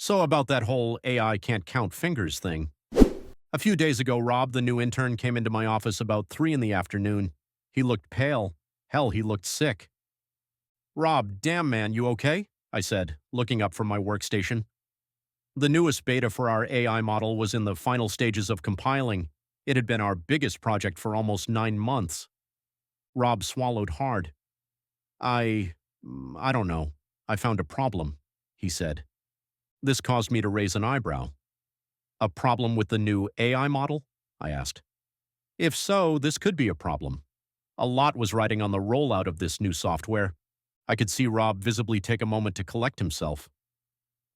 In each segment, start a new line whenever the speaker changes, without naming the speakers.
So about that whole AI can't count fingers thing. A few days ago, Rob, the new intern, came into my office about 3 in the afternoon. He looked pale. Hell, he looked sick. Rob, damn man, you okay? I said, looking up from my workstation. The newest beta for our AI model was in the final stages of compiling. It had been our biggest project for almost 9 months. Rob swallowed hard. I don't know. I found a problem, he said. This caused me to raise an eyebrow. A problem with the new AI model? I asked. If so, this could be a problem. A lot was riding on the rollout of this new software. I could see Rob visibly take a moment to collect himself.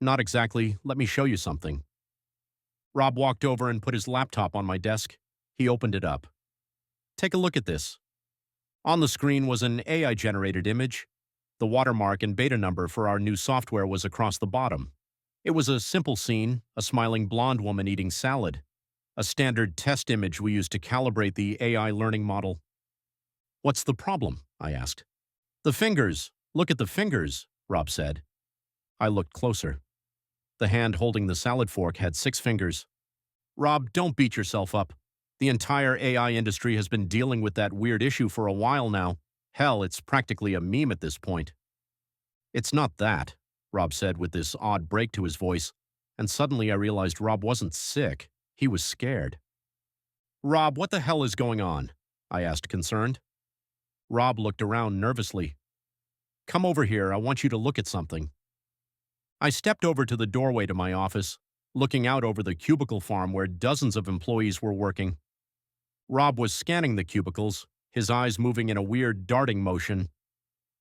Not exactly. Let me show you something. Rob walked over and put his laptop on my desk. He opened it up. Take a look at this. On the screen was an AI-generated image. The watermark and beta number for our new software was across the bottom. It was a simple scene, a smiling blonde woman eating salad. A standard test image we used to calibrate the AI learning model. What's the problem? I asked. The fingers. Look at the fingers, Rob said. I looked closer. The hand holding the salad fork had 6 fingers. Rob, don't beat yourself up. The entire AI industry has been dealing with that weird issue for a while now. Hell, it's practically a meme at this point. It's not that, Rob said with this odd break to his voice, and suddenly I realized Rob wasn't sick. He was scared. Rob, what the hell is going on? I asked, concerned. Rob looked around nervously. Come over here, I want you to look at something. I stepped over to the doorway to my office, looking out over the cubicle farm where dozens of employees were working. Rob was scanning the cubicles, his eyes moving in a weird darting motion.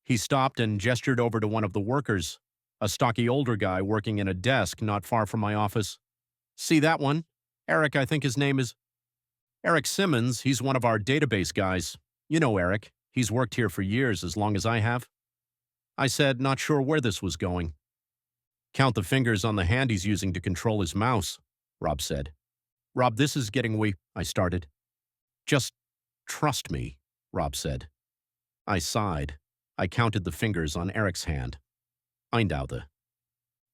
He stopped and gestured over to one of the workers, a stocky older guy working in a desk not far from my office. See that one? Eric, I think his name is. Eric Simmons, he's one of our database guys. You know Eric. He's worked here for years, as long as I have. I said, not sure where this was going. Count the fingers on the hand he's using to control his mouse, Rob said. Rob, this is getting I started. Just trust me, Rob said. I sighed. I counted the fingers on Eric's hand. Eindaude.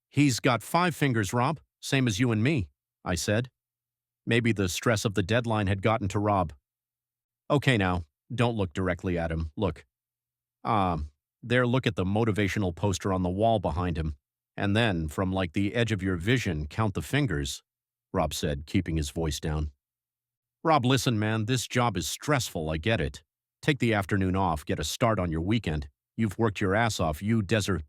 He's got 5 fingers, Rob, same as you and me, I said. Maybe the stress of the deadline had gotten to Rob. Okay now, don't look directly at him. Look. There, look at the motivational poster on the wall behind him. And then, from like the edge of your vision, count the fingers, Rob said, keeping his voice down. Rob, listen, man, this job is stressful, I get it. Take the afternoon off, get a start on your weekend. You've worked your ass off, you desert.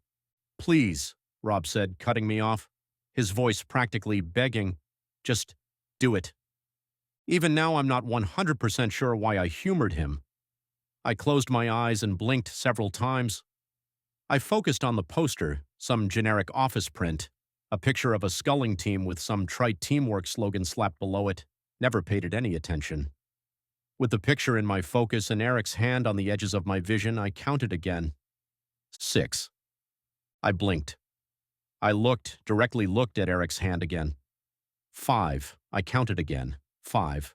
Please, Rob said, cutting me off, his voice practically begging. Just do it. Even now, I'm not 100% sure why I humored him. I closed my eyes and blinked several times. I focused on the poster, some generic office print, a picture of a sculling team with some trite teamwork slogan slapped below it. Never paid it any attention. With the picture in my focus and Eric's hand on the edges of my vision, I counted again. 6. I blinked. I directly looked at Eric's hand again. 5. I counted again. 5.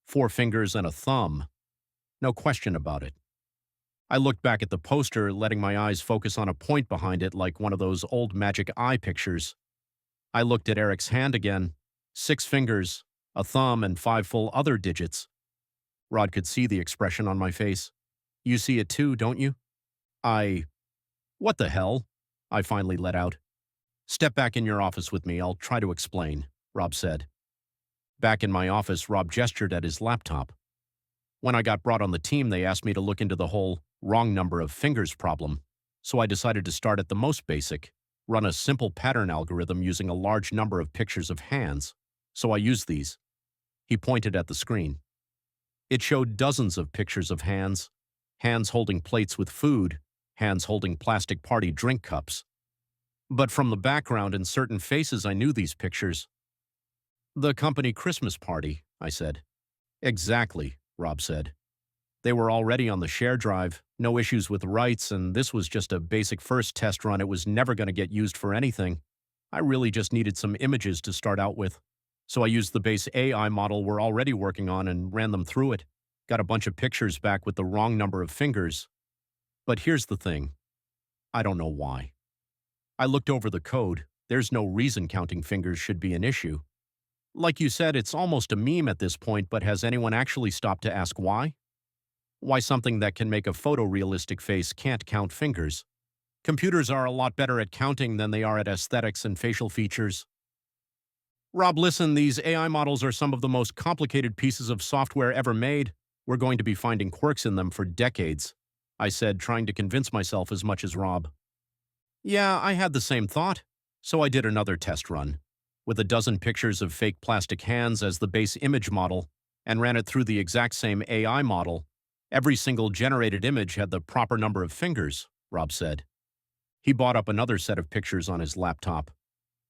4 fingers and a thumb. No question about it. I looked back at the poster, letting my eyes focus on a point behind it like one of those old magic eye pictures. I looked at Eric's hand again. 6 fingers, a thumb, and 5 full other digits. Rod could see the expression on my face. You see it too, don't you? What the hell? I finally let out. Step back in your office with me, I'll try to explain, Rob said. Back in my office, Rob gestured at his laptop. When I got brought on the team, they asked me to look into the whole wrong number of fingers problem, so I decided to start at the most basic, run a simple pattern algorithm using a large number of pictures of hands. So I used these. He pointed at the screen. It showed dozens of pictures of hands holding plates with food, hands holding plastic party drink cups. But from the background and certain faces, I knew these pictures. The company Christmas party, I said. Exactly, Rob said. They were already on the share drive, no issues with rights, and this was just a basic first test run. It was never going to get used for anything. I really just needed some images to start out with. So I used the base AI model we're already working on and ran them through it. Got a bunch of pictures back with the wrong number of fingers. But here's the thing. I don't know why. I looked over the code. There's no reason counting fingers should be an issue. Like you said, it's almost a meme at this point, but has anyone actually stopped to ask why? Why something that can make a photorealistic face can't count fingers? Computers are a lot better at counting than they are at aesthetics and facial features. Rob, listen, these AI models are some of the most complicated pieces of software ever made. We're going to be finding quirks in them for decades, I said, trying to convince myself as much as Rob. Yeah, I had the same thought. So I did another test run, with a dozen pictures of fake plastic hands as the base image model, and ran it through the exact same AI model. Every single generated image had the proper number of fingers, Rob said. He brought up another set of pictures on his laptop.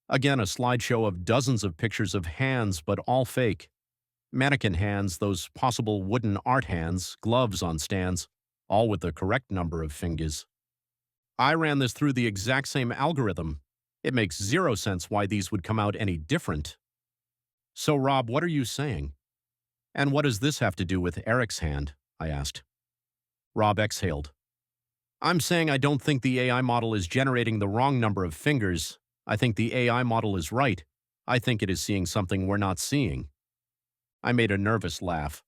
Again, a slideshow of dozens of pictures of hands, but all fake. Mannequin hands, those possible wooden art hands, gloves on stands, all with the correct number of fingers. I ran this through the exact same algorithm. It makes zero sense why these would come out any different. So, Rob, what are you saying? And what does this have to do with Eric's hand? I asked. Rob exhaled. I'm saying I don't think the AI model is generating the wrong number of fingers. I think the AI model is right. I think it is seeing something we're not seeing. I made a nervous laugh.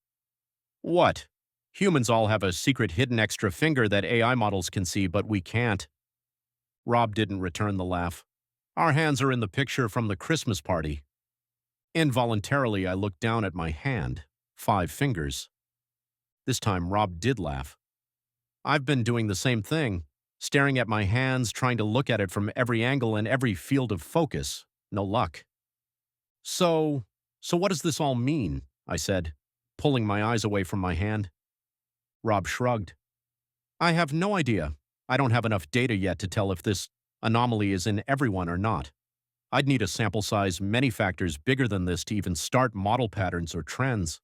What? Humans all have a secret hidden extra finger that AI models can see, but we can't. Rob didn't return the laugh. Our hands are in the picture from the Christmas party. Involuntarily, I looked down at my hand. 5 fingers. This time, Rob did laugh. I've been doing the same thing, staring at my hands, trying to look at it from every angle and every field of focus. No luck. So what does this all mean? I said, pulling my eyes away from my hand. Rob shrugged. I have no idea. I don't have enough data yet to tell if this anomaly is in everyone or not. I'd need a sample size many factors bigger than this to even start model patterns or trends.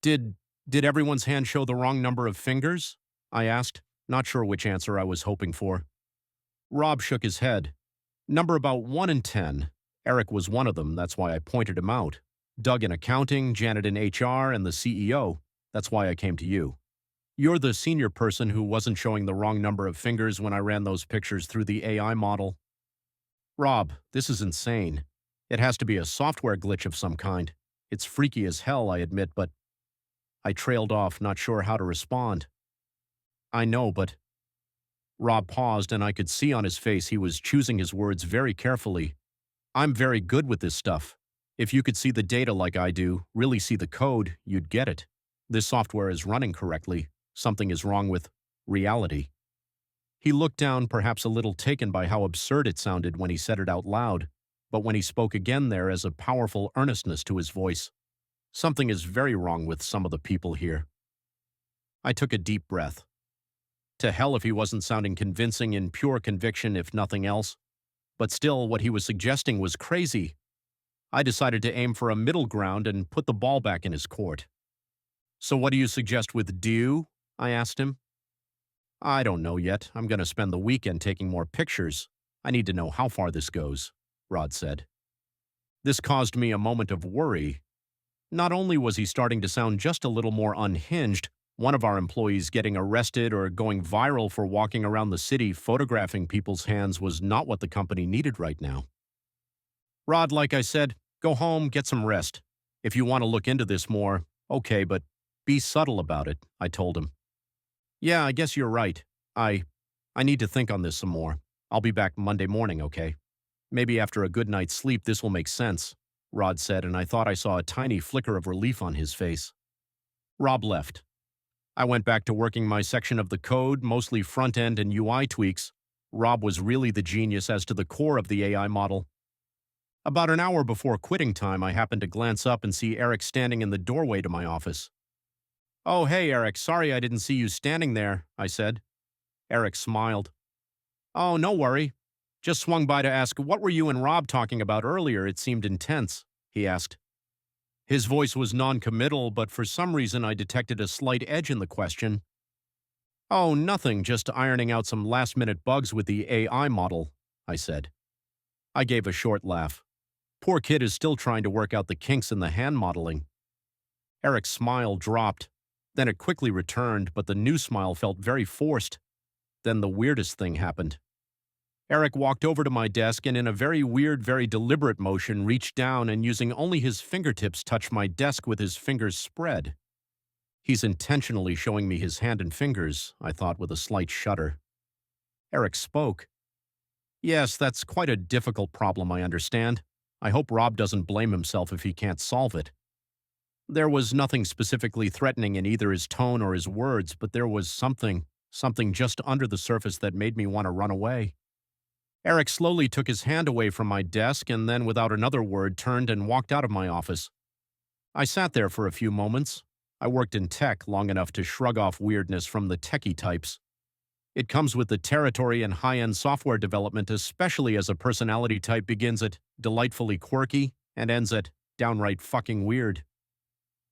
Did everyone's hand show the wrong number of fingers? I asked, not sure which answer I was hoping for. Rob shook his head. Number about 1 in 10. Eric was one of them, that's why I pointed him out. Doug in accounting, Janet in HR, and the CEO. That's why I came to you. You're the senior person who wasn't showing the wrong number of fingers when I ran those pictures through the AI model. Rob, this is insane. It has to be a software glitch of some kind. It's freaky as hell, I admit, but I trailed off, not sure how to respond. I know, but... Rob paused, and I could see on his face he was choosing his words very carefully. I'm very good with this stuff. If you could see the data like I do, really see the code, you'd get it. This software is running correctly. Something is wrong with reality. He looked down, perhaps a little taken by how absurd it sounded when he said it out loud, but when he spoke again there is a powerful earnestness to his voice. Something is very wrong with some of the people here. I took a deep breath. To hell if he wasn't sounding convincing in pure conviction, if nothing else. But still, what he was suggesting was crazy. I decided to aim for a middle ground and put the ball back in his court. So what do you suggest with due? I asked him. I don't know yet. I'm going to spend the weekend taking more pictures. I need to know how far this goes, Rod said. This caused me a moment of worry. Not only was he starting to sound just a little more unhinged, one of our employees getting arrested or going viral for walking around the city photographing people's hands was not what the company needed right now. Rod, like I said, go home, get some rest. If you want to look into this more, okay, but be subtle about it, I told him. Yeah, I guess you're right. I need to think on this some more. I'll be back Monday morning, okay? Maybe after a good night's sleep this will make sense, Rod said, and I thought I saw a tiny flicker of relief on his face. Rob left. I went back to working my section of the code, mostly front-end and UI tweaks. Rob was really the genius as to the core of the AI model. About an hour before quitting time, I happened to glance up and see Eric standing in the doorway to my office. Oh, hey, Eric, sorry I didn't see you standing there, I said. Eric smiled. Oh, no worry. Just swung by to ask, what were you and Rob talking about earlier? It seemed intense, he asked. His voice was non-committal, but for some reason I detected a slight edge in the question. Oh, nothing, just ironing out some last-minute bugs with the AI model, I said. I gave a short laugh. Poor kid is still trying to work out the kinks in the hand modeling. Eric's smile dropped. Then it quickly returned, but the new smile felt very forced. Then the weirdest thing happened. Eric walked over to my desk and in a very weird, very deliberate motion reached down and using only his fingertips touched my desk with his fingers spread. He's intentionally showing me his hand and fingers, I thought with a slight shudder. Eric spoke. Yes, that's quite a difficult problem, I understand. I hope Rob doesn't blame himself if he can't solve it. There was nothing specifically threatening in either his tone or his words, but there was something just under the surface that made me want to run away. Eric slowly took his hand away from my desk and then, without another word, turned and walked out of my office. I sat there for a few moments. I worked in tech long enough to shrug off weirdness from the techie types. It comes with the territory in high-end software development, especially as a personality type begins at delightfully quirky and ends at downright fucking weird.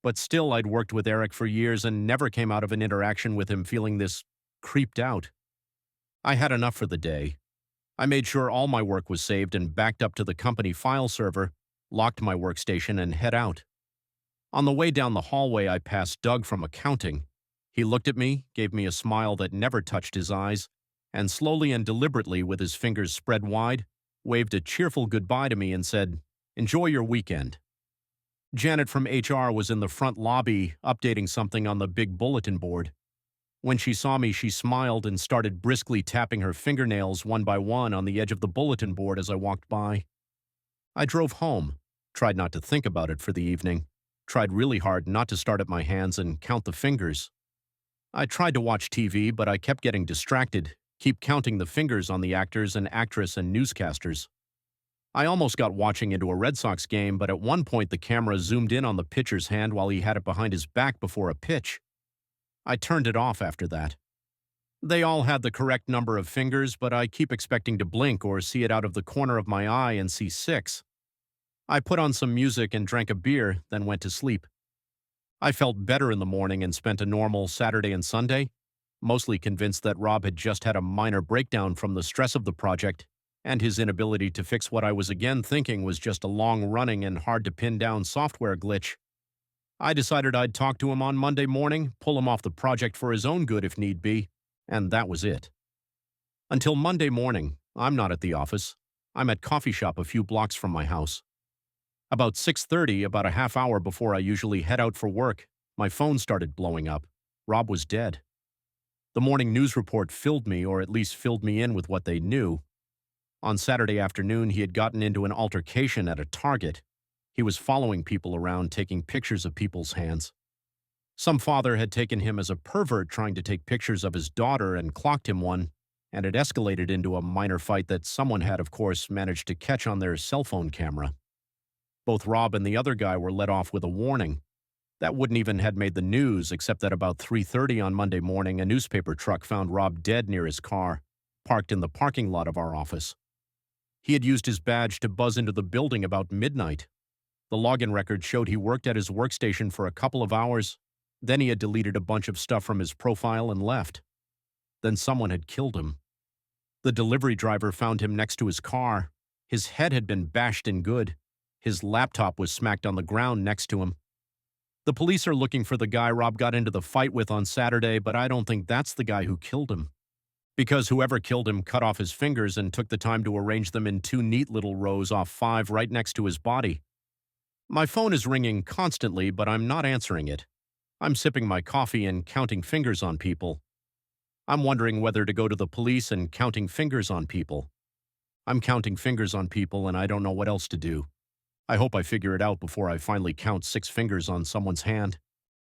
But still, I'd worked with Eric for years and never came out of an interaction with him feeling this creeped out. I had enough for the day. I made sure all my work was saved and backed up to the company file server, locked my workstation, and head out. On the way down the hallway, I passed Doug from accounting. He looked at me, gave me a smile that never touched his eyes, and slowly and deliberately, with his fingers spread wide, waved a cheerful goodbye to me and said, "Enjoy your weekend." Janet from HR was in the front lobby updating something on the big bulletin board. When she saw me, she smiled and started briskly tapping her fingernails one by one on the edge of the bulletin board as I walked by. I drove home, tried not to think about it for the evening, tried really hard not to start at my hands and count the fingers. I tried to watch TV, but I kept getting distracted, keep counting the fingers on the actors and actress and newscasters. I almost got watching into a Red Sox game, but at one point the camera zoomed in on the pitcher's hand while he had it behind his back before a pitch. I turned it off after that. They all had the correct number of fingers, but I keep expecting to blink or see it out of the corner of my eye and see 6. I put on some music and drank a beer, then went to sleep. I felt better in the morning and spent a normal Saturday and Sunday, mostly convinced that Rob had just had a minor breakdown from the stress of the project and his inability to fix what I was again thinking was just a long-running and hard-to-pin-down software glitch. I decided I'd talk to him on Monday morning, pull him off the project for his own good if need be, and that was it. Until Monday morning, I'm not at the office. I'm at coffee shop a few blocks from my house. About 6:30, about a half hour before I usually head out for work, my phone started blowing up. Rob was dead. The morning news report filled me, or at least filled me in with what they knew. On Saturday afternoon, he had gotten into an altercation at a Target. He was following people around, taking pictures of people's hands. Some father had taken him as a pervert trying to take pictures of his daughter and clocked him one, and it escalated into a minor fight that someone had, of course, managed to catch on their cell phone camera. Both Rob and the other guy were let off with a warning. That wouldn't even have made the news, except that about 3:30 on Monday morning, a newspaper truck found Rob dead near his car, parked in the parking lot of our office. He had used his badge to buzz into the building about midnight. The login record showed he worked at his workstation for a couple of hours. Then he had deleted a bunch of stuff from his profile and left. Then someone had killed him. The delivery driver found him next to his car. His head had been bashed in good. His laptop was smacked on the ground next to him. The police are looking for the guy Rob got into the fight with on Saturday, but I don't think that's the guy who killed him. Because whoever killed him cut off his fingers and took the time to arrange them in 2 neat little rows off 5 right next to his body. My phone is ringing constantly, but I'm not answering it. I'm sipping my coffee and counting fingers on people. I'm wondering whether to go to the police and counting fingers on people. I'm counting fingers on people and I don't know what else to do. I hope I figure it out before I finally count 6 fingers on someone's hand.